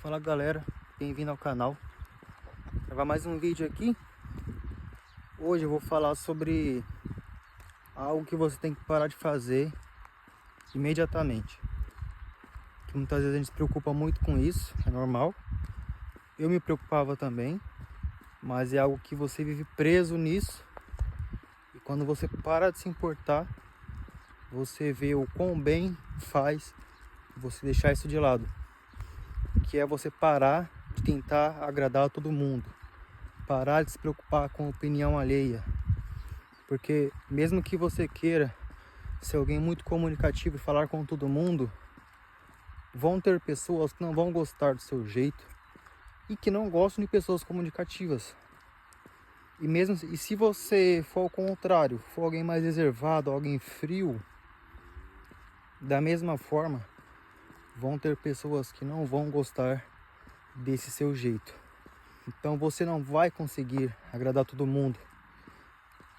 Fala galera, bem-vindo ao canal. Vou gravar mais um vídeo aqui. Hoje eu vou falar sobre algo que você tem que parar de fazer imediatamente. Que muitas vezes a gente se preocupa muito com isso, é normal. Eu me preocupava também, mas é algo que você vive preso nisso. E quando você para de se importar, você vê o quão bem faz você deixar isso de lado. Que é você parar de tentar agradar a todo mundo. Parar de se preocupar com a opinião alheia. Porque mesmo que você queira ser alguém muito comunicativo e falar com todo mundo, vão ter pessoas que não vão gostar do seu jeito e que não gostam de pessoas comunicativas. E se você for ao contrário, for alguém mais reservado, alguém frio, da mesma forma, vão ter pessoas que não vão gostar desse seu jeito. Então você não vai conseguir agradar todo mundo.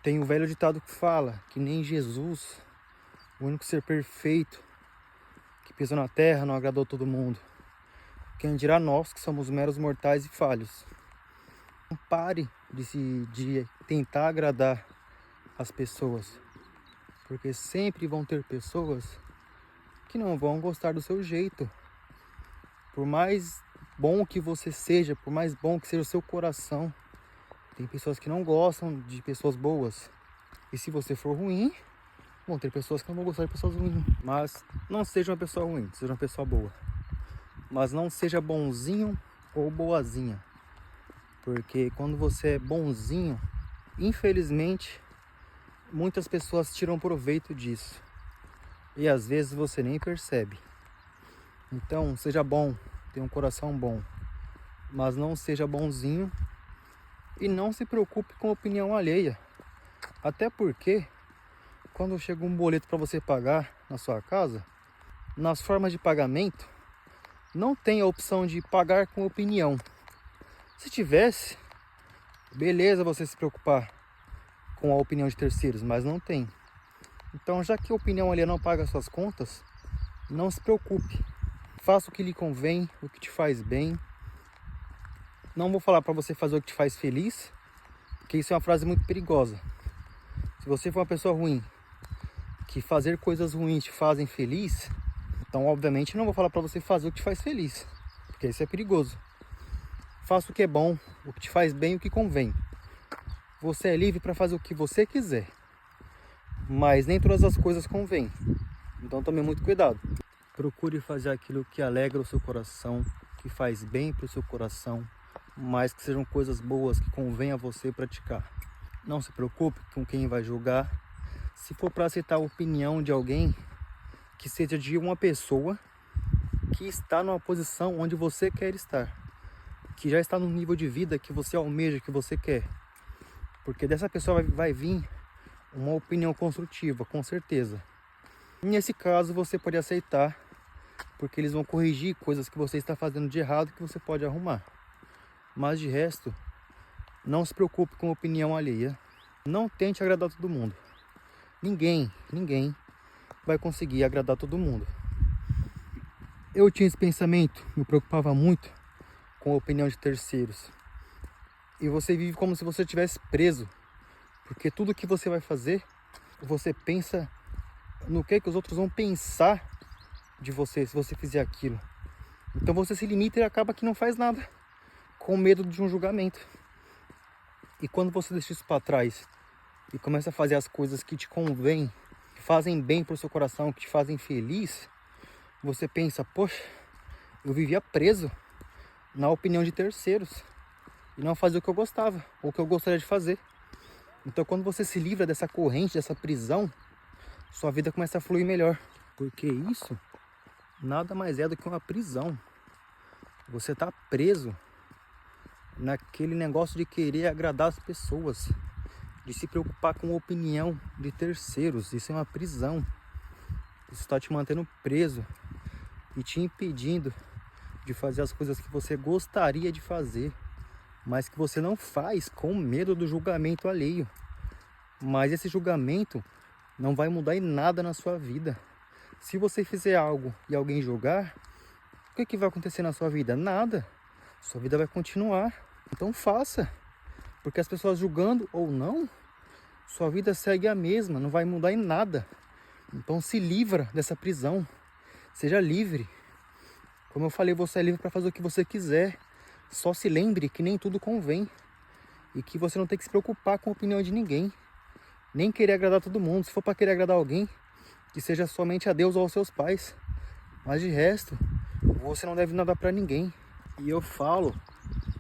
Tem o velho ditado que fala que nem Jesus, o único ser perfeito que pisou na terra, não agradou todo mundo. Quem dirá nós que somos meros mortais e falhos. Não pare de tentar agradar as pessoas, porque sempre vão ter pessoas que não vão gostar do seu jeito. Por mais bom que você seja, por mais bom que seja o seu coração, tem pessoas que não gostam de pessoas boas. E se você for ruim, vão ter pessoas que não vão gostar de pessoas ruins. Mas não seja uma pessoa ruim, seja uma pessoa boa. Mas não seja bonzinho ou boazinha. Porque quando você é bonzinho, infelizmente, muitas pessoas tiram proveito disso. E às vezes você nem percebe. Então, seja bom, tenha um coração bom. Mas não seja bonzinho e não se preocupe com a opinião alheia. Até porque, quando chega um boleto para você pagar na sua casa, nas formas de pagamento, não tem a opção de pagar com opinião. Se tivesse, beleza você se preocupar com a opinião de terceiros, mas não tem. Então, já que a opinião alheia não paga suas contas, não se preocupe. Faça o que lhe convém, o que te faz bem. Não vou falar para você fazer o que te faz feliz, porque isso é uma frase muito perigosa. Se você for uma pessoa ruim, que fazer coisas ruins te fazem feliz, então obviamente não vou falar para você fazer o que te faz feliz, porque isso é perigoso. Faça o que é bom, o que te faz bem, o que convém. Você é livre para fazer o que você quiser, mas nem todas as coisas convêm. Então tome muito cuidado. Procure fazer aquilo que alegra o seu coração, que faz bem para o seu coração, mas que sejam coisas boas que convém a você praticar. Não se preocupe com quem vai julgar. Se for para aceitar a opinião de alguém, que seja de uma pessoa que está numa posição onde você quer estar, que já está no nível de vida que você almeja, que você quer. Porque dessa pessoa vai vir uma opinião construtiva, com certeza. Nesse caso você pode aceitar, porque eles vão corrigir coisas que você está fazendo de errado que você pode arrumar. Mas de resto, não se preocupe com a opinião alheia. Não tente agradar todo mundo. Ninguém vai conseguir agradar todo mundo. Eu tinha esse pensamento, me preocupava muito com a opinião de terceiros. E você vive como se você estivesse preso. Porque tudo que você vai fazer, você pensa no que os outros vão pensar de você se você fizer aquilo. Então você se limita e acaba que não faz nada, com medo de um julgamento. E quando você deixa isso para trás e começa a fazer as coisas que te convêm, que fazem bem para o seu coração, que te fazem feliz, você pensa, poxa, eu vivia preso na opinião de terceiros e não fazia o que eu gostava, ou o que eu gostaria de fazer. Então quando você se livra dessa corrente, dessa prisão, sua vida começa a fluir melhor. Porque isso nada mais é do que uma prisão. Você está preso naquele negócio de querer agradar as pessoas, de se preocupar com a opinião de terceiros. Isso é uma prisão. Isso está te mantendo preso e te impedindo de fazer as coisas que você gostaria de fazer, mas que você não faz com medo do julgamento alheio. Mas esse julgamento não vai mudar em nada na sua vida. Se você fizer algo e alguém julgar, O que vai acontecer na sua vida? Nada. Sua vida vai continuar. Então faça. Porque as pessoas julgando ou não, sua vida segue a mesma, não vai mudar em nada. Então se livra dessa prisão. Seja livre. Como eu falei, você é livre para fazer o que você quiser. Só se lembre que nem tudo convém. E que você não tem que se preocupar com a opinião de ninguém. Nem querer agradar todo mundo. Se for para querer agradar alguém, que seja somente a Deus ou aos seus pais. Mas de resto, você não deve nada para ninguém. E eu falo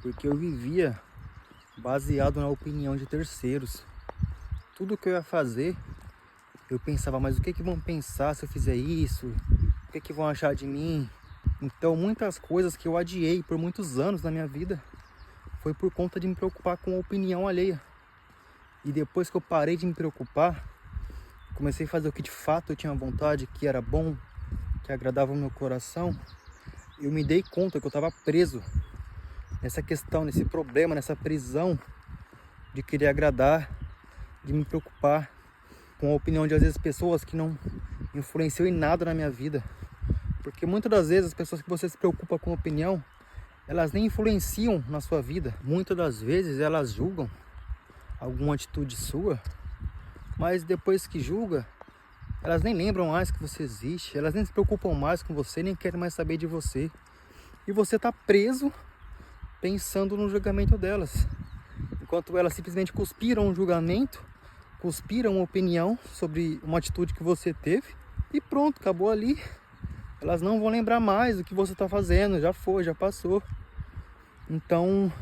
porque eu vivia baseado na opinião de terceiros. Tudo que eu ia fazer, eu pensava, mas o que vão pensar se eu fizer isso? O que vão achar de mim? Então muitas coisas que eu adiei por muitos anos na minha vida foi por conta de me preocupar com a opinião alheia. E depois que eu parei de me preocupar, comecei a fazer o que de fato eu tinha vontade, que era bom, que agradava o meu coração, eu me dei conta que eu estava preso nessa questão, nesse problema, nessa prisão de querer agradar, de me preocupar com a opinião de às vezes pessoas que não influenciam em nada na minha vida. Porque muitas das vezes as pessoas que você se preocupa com a opinião, elas nem influenciam na sua vida. Muitas das vezes elas julgam alguma atitude sua, mas depois que julga, elas nem lembram mais que você existe, elas nem se preocupam mais com você, nem querem mais saber de você. E você está preso pensando no julgamento delas. Enquanto elas simplesmente cuspiram um julgamento, cuspiram uma opinião sobre uma atitude que você teve e pronto, acabou ali. Elas não vão lembrar mais do que você está fazendo, já foi, já passou. Então,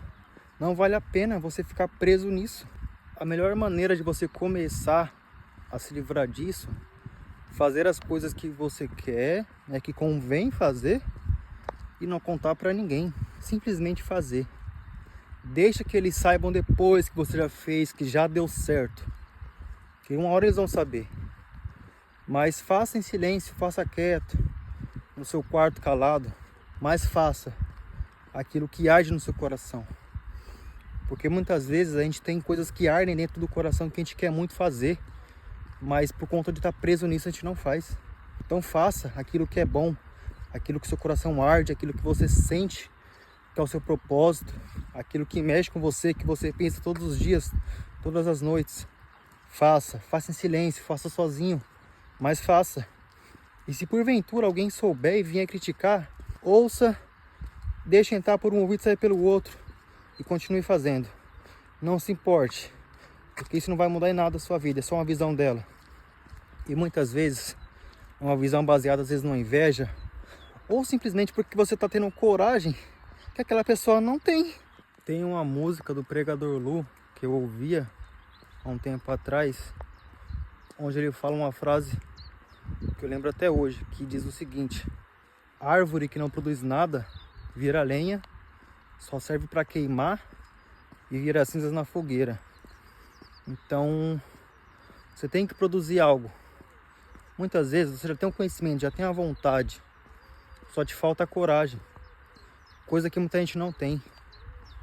não vale a pena você ficar preso nisso. A melhor maneira de você começar a se livrar disso, fazer as coisas que você quer, que convém fazer, e não contar para ninguém. Simplesmente fazer. Deixa que eles saibam depois que você já fez, que já deu certo. Que uma hora eles vão saber. Mas faça em silêncio, faça quieto, no seu quarto calado. Mas faça aquilo que arde no seu coração. Porque muitas vezes a gente tem coisas que ardem dentro do coração que a gente quer muito fazer, mas por conta de estar preso nisso a gente não faz. Então faça aquilo que é bom, aquilo que seu coração arde, aquilo que você sente que é o seu propósito, aquilo que mexe com você, que você pensa todos os dias, todas as noites. Faça em silêncio, faça sozinho, mas faça. E se porventura alguém souber e vier criticar, ouça, deixe entrar por um ouvido e sair pelo outro e continue fazendo. Não se importe, porque isso não vai mudar em nada a sua vida, é só uma visão dela. E muitas vezes, uma visão baseada às vezes numa inveja, ou simplesmente porque você está tendo coragem que aquela pessoa não tem. Tem uma música do Pregador Lu que eu ouvia há um tempo atrás, onde ele fala uma frase que eu lembro até hoje, que diz o seguinte: árvore que não produz nada vira lenha, só serve para queimar e vira cinzas na fogueira. Então você tem que produzir algo. Muitas vezes você já tem o conhecimento, já tem a vontade, só te falta a coragem, coisa que muita gente não tem.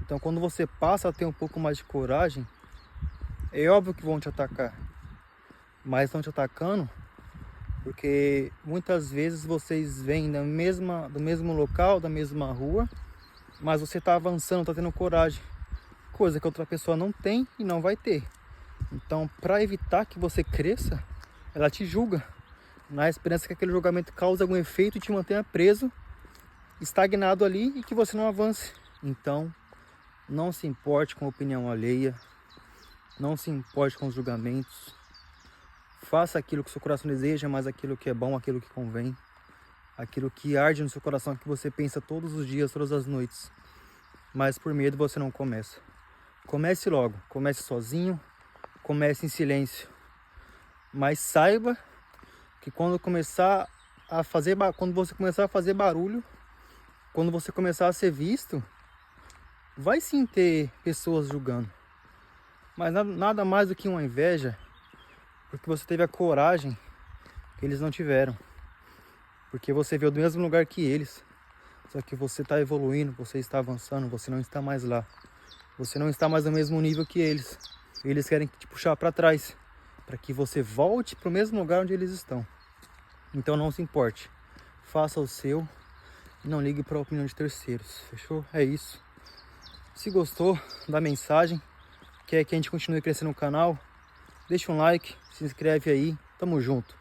Então quando você passa a ter um pouco mais de coragem, é óbvio que vão te atacar, mas estão te atacando porque muitas vezes vocês vêm do mesmo local, da mesma rua, mas você está avançando, está tendo coragem, coisa que outra pessoa não tem e não vai ter. Então, para evitar que você cresça, ela te julga, na esperança que aquele julgamento cause algum efeito e te mantenha preso, estagnado ali e que você não avance. Então, não se importe com a opinião alheia, não se importe com os julgamentos. Faça aquilo que o seu coração deseja, mas aquilo que é bom, aquilo que convém, aquilo que arde no seu coração, que você pensa todos os dias, todas as noites. Mas por medo você não começa. Comece logo, comece sozinho, comece em silêncio. Mas saiba que quando você começar a fazer barulho, quando você começar a ser visto, vai sim ter pessoas julgando. Mas nada mais do que uma inveja, porque você teve a coragem que eles não tiveram. Porque você veio do mesmo lugar que eles. Só que você está evoluindo, você está avançando, você não está mais lá. Você não está mais no mesmo nível que eles. Eles querem te puxar para trás, para que você volte para o mesmo lugar onde eles estão. Então não se importe. Faça o seu. e não ligue para a opinião de terceiros, fechou? É isso. Se gostou da mensagem, quer que a gente continue crescendo no canal, deixa um like, se inscreve aí, tamo junto.